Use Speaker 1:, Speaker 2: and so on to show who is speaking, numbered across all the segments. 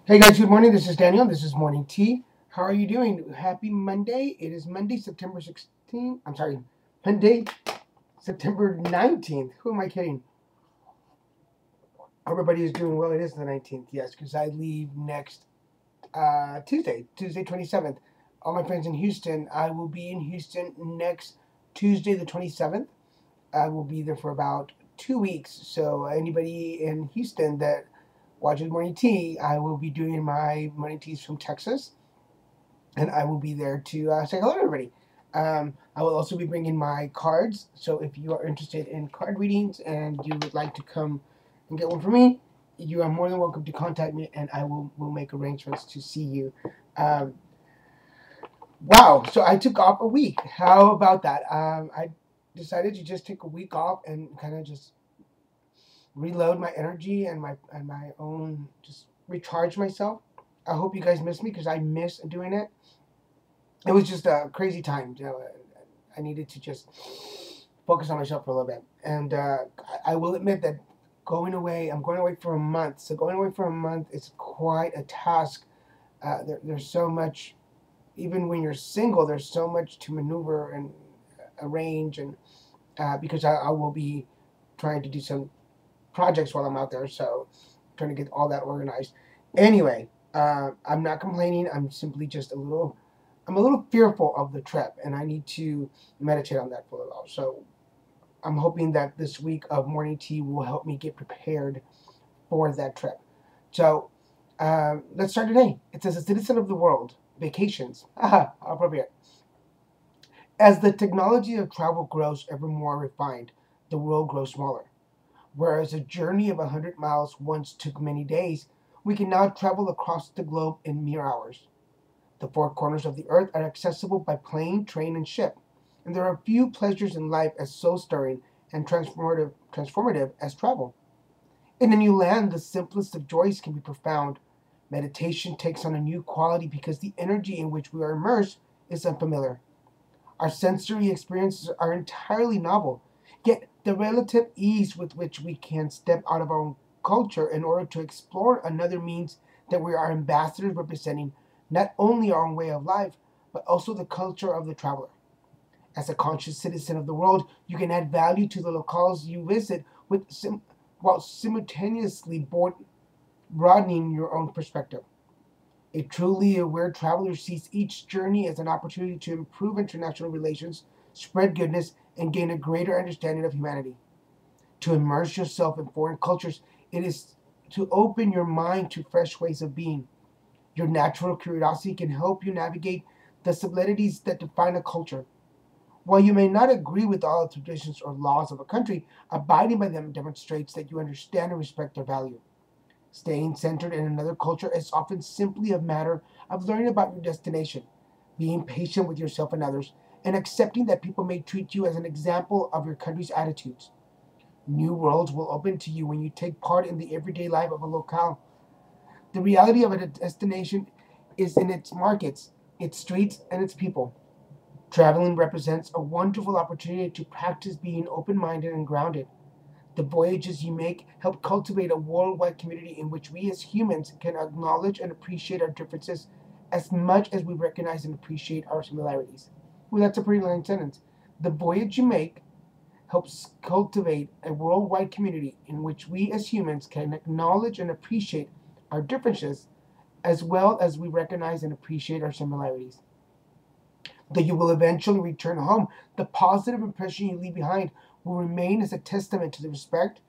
Speaker 1: Hey guys, good morning. This is Daniel. This is Morning Tea. How are you doing? Happy Monday. It is Monday, September 16th. I'm sorry, Monday, September 19th. Who am I kidding? Everybody is doing well. It is the 19th, yes, because I leave next Tuesday, 27th. All my friends in Houston, I will be in Houston next Tuesday, the 27th. I will be there for about 2 weeks. So anybody in Houston that watches Morning Tea, I will be doing my Morning Teas from Texas, and I will be there to say hello to everybody. I will also be bringing my cards, so if you are interested in card readings and you would like to come and get one from me, you are more than welcome to contact me, and I will make arrangements to see you. Um, wow, so I took off a week. How about that? I decided to just take a week off and kind of just reload my energy and my own, just recharge myself. I hope you guys miss me because I miss doing it. It was just a crazy time. I needed to just focus on myself for a little bit. And I will admit that I'm going away for a month. So going away for a month is quite a task. There's so much, even when you're single, there's so much to maneuver and arrange. And because I will be trying to do some projects while I'm out there. So trying to get all that organized. Anyway, I'm not complaining. I'm a little fearful of the trip, and I need to meditate on that for a little while. So I'm hoping that this week of Morning Tea will help me get prepared for that trip. So let's start today. It says, a citizen of the world, vacations. Aha, how appropriate. As the technology of travel grows ever more refined, the world grows smaller. Whereas a journey of 100 miles once took many days, we can now travel across the globe in mere hours. The four corners of the earth are accessible by plane, train, and ship, and there are few pleasures in life as soul-stirring and transformative as travel. In a new land, the simplest of joys can be profound. Meditation takes on a new quality because the energy in which we are immersed is unfamiliar. Our sensory experiences are entirely novel, yet the relative ease with which we can step out of our own culture in order to explore another means that we are ambassadors representing not only our own way of life, but also the culture of the traveler. As a conscious citizen of the world, you can add value to the locales you visit while simultaneously broadening your own perspective. A truly aware traveler sees each journey as an opportunity to improve international relations, spread goodness, and gain a greater understanding of humanity. To immerse yourself in foreign cultures, it is to open your mind to fresh ways of being. Your natural curiosity can help you navigate the subtleties that define a culture. While you may not agree with all the traditions or laws of a country, abiding by them demonstrates that you understand and respect their value. Staying centered in another culture is often simply a matter of learning about your destination, being patient with yourself and others, and accepting that people may treat you as an example of your country's attitudes. New worlds will open to you when you take part in the everyday life of a locale. The reality of a destination is in its markets, its streets, and its people. Traveling represents a wonderful opportunity to practice being open minded and grounded. The voyages you make help cultivate a worldwide community in which we as humans can acknowledge and appreciate our differences as much as we recognize and appreciate our similarities. Well, that's a pretty long sentence. The voyage you make helps cultivate a worldwide community in which we as humans can acknowledge and appreciate our differences as well as we recognize and appreciate our similarities. Though you will eventually return home, the positive impression you leave behind will remain as a testament to the respect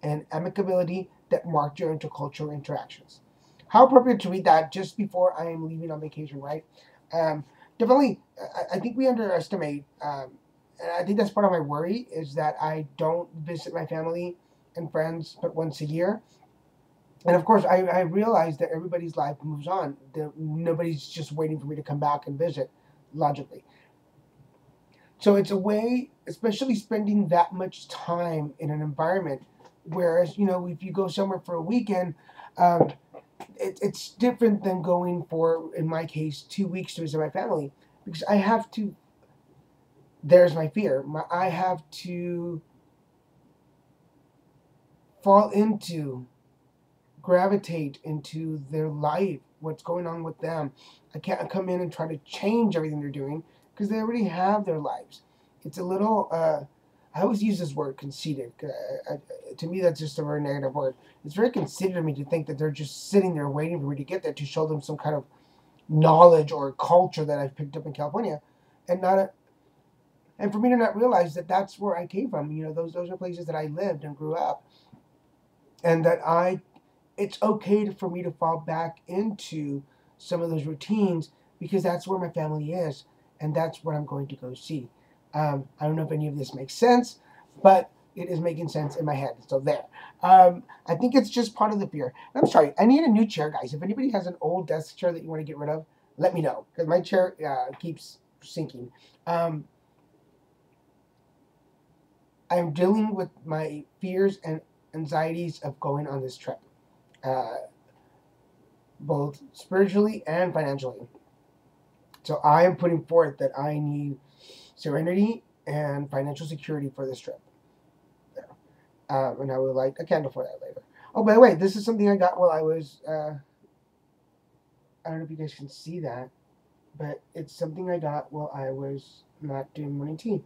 Speaker 1: and amicability that marked your intercultural interactions. How appropriate to read that just before I am leaving on vacation, right? Um, Definitely, I think we underestimate, and I think that's part of my worry is that I don't visit my family and friends but once a year. And of course, I realize that everybody's life moves on. Nobody's just waiting for me to come back and visit, logically. So it's a way, especially spending that much time in an environment. Whereas, if you go somewhere for a weekend, um, it's different than going for, in my case, 2 weeks to visit my family. Because I have to, there's my fear. I have to fall into gravitate into their life, what's going on with them. I can't come in and try to change everything they're doing because they already have their lives. It's a little, I always use this word, conceited. To me, that's just a very negative word. It's very conceited of me to think that they're just sitting there waiting for me to get there to show them some kind of knowledge or culture that I've picked up in California, and not a, and for me to not realize that that's where I came from. Those are places that I lived and grew up, and that it's okay for me to fall back into some of those routines because that's where my family is, and that's what I'm going to go see. I don't know if any of this makes sense, but it is making sense in my head. So there. I think it's just part of the fear. I'm sorry. I need a new chair, guys. If anybody has an old desk chair that you want to get rid of, let me know because my chair keeps sinking. I'm dealing with my fears and anxieties of going on this trip, both spiritually and financially. So I am putting forth that I need serenity and financial security for this trip. And I would light a candle for that later. Oh, by the way, this is something I got while I was, I don't know if you guys can see that, but it's something I got while I was not doing morning tea.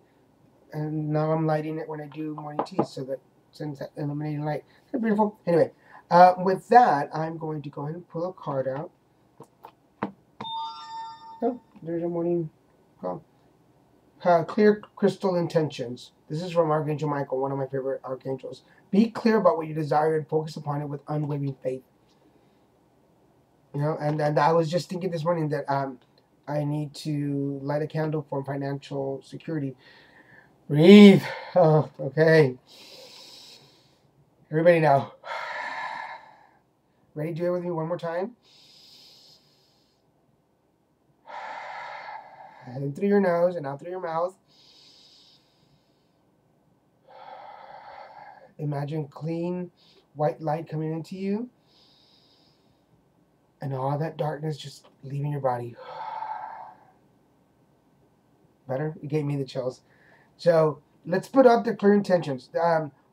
Speaker 1: And now I'm lighting it when I do morning tea so that sends that illuminating light. They're beautiful. Anyway, with that, I'm going to go ahead and pull a card out. Oh, there's a morning call. Clear crystal intentions. This is from Archangel Michael, one of my favorite archangels. Be clear about what you desire and focus upon it with unwavering faith. And I was just thinking this morning that I need to light a candle for financial security. Breathe. Oh, okay. Everybody now. Ready to do it with me one more time? In through your nose and out through your mouth. Imagine clean white light coming into you. And all that darkness just leaving your body. Better? It gave me the chills. So let's put out the clear intentions.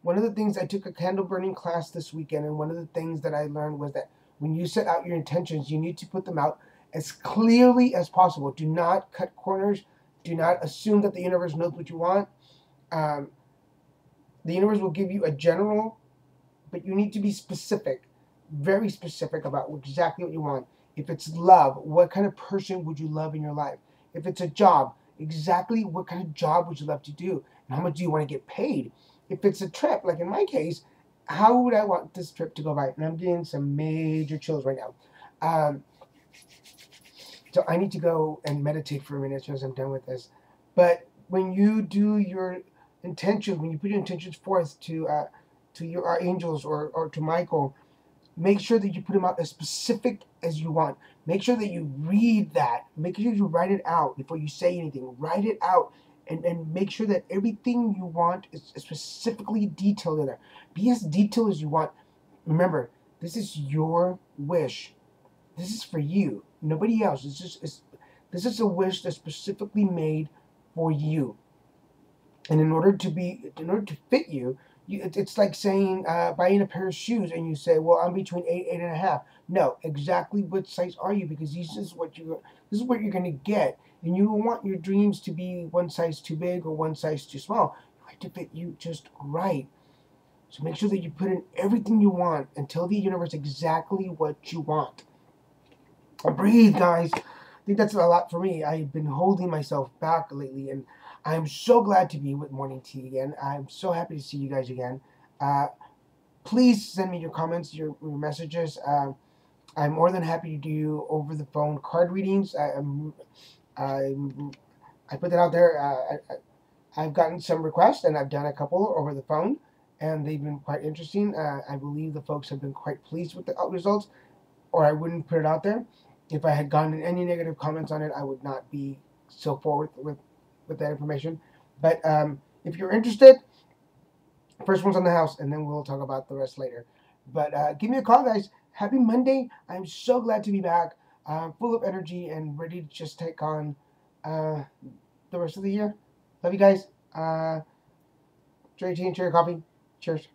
Speaker 1: One of the things, I took a candle burning class this weekend, and one of the things that I learned was that when you set out your intentions, you need to put them out as clearly as possible. Do not cut corners. Do not assume that the universe knows what you want. The universe will give you a general, but you need to be specific, very specific about exactly what you want. If it's love, what kind of person would you love in your life? If it's a job, exactly what kind of job would you love to do? And how much do you want to get paid? If it's a trip, like in my case, how would I want this trip to go by? And I'm getting some major chills right now. So I need to go and meditate for a minute as I'm done with this. But when you do your intentions, when you put your intentions forth to your archangels or to Michael, make sure that you put them out as specific as you want. Make sure that you read that. Make sure you write it out before you say anything. Write it out and make sure that everything you want is specifically detailed in there. Be as detailed as you want. Remember, this is your wish. This is for you, nobody else. This is a wish that's specifically made for you. And in order to fit you, it's like saying buying a pair of shoes, and you say, "Well, I'm between 8 and 8.5." No, exactly what size are you? Because this is what you're going to get, and you don't want your dreams to be one size too big or one size too small. You like to fit you just right. So make sure that you put in everything you want and tell the universe exactly what you want. Breathe, guys. I think that's a lot for me. I've been holding myself back lately, and I'm so glad to be with Morning Tea again. I'm so happy to see you guys again. Please send me your comments, your messages. I'm more than happy to do over the phone card readings. I put that out there. I've gotten some requests, and I've done a couple over the phone, and they've been quite interesting. I believe the folks have been quite pleased with the results, or I wouldn't put it out there. If I had gotten any negative comments on it, I would not be so forward with that information. But if you're interested, first one's on the house, and then we'll talk about the rest later. But give me a call, guys. Happy Monday. I'm so glad to be back, full of energy and ready to just take on the rest of the year. Love you guys. Cherry tea and cherry coffee. Cheers.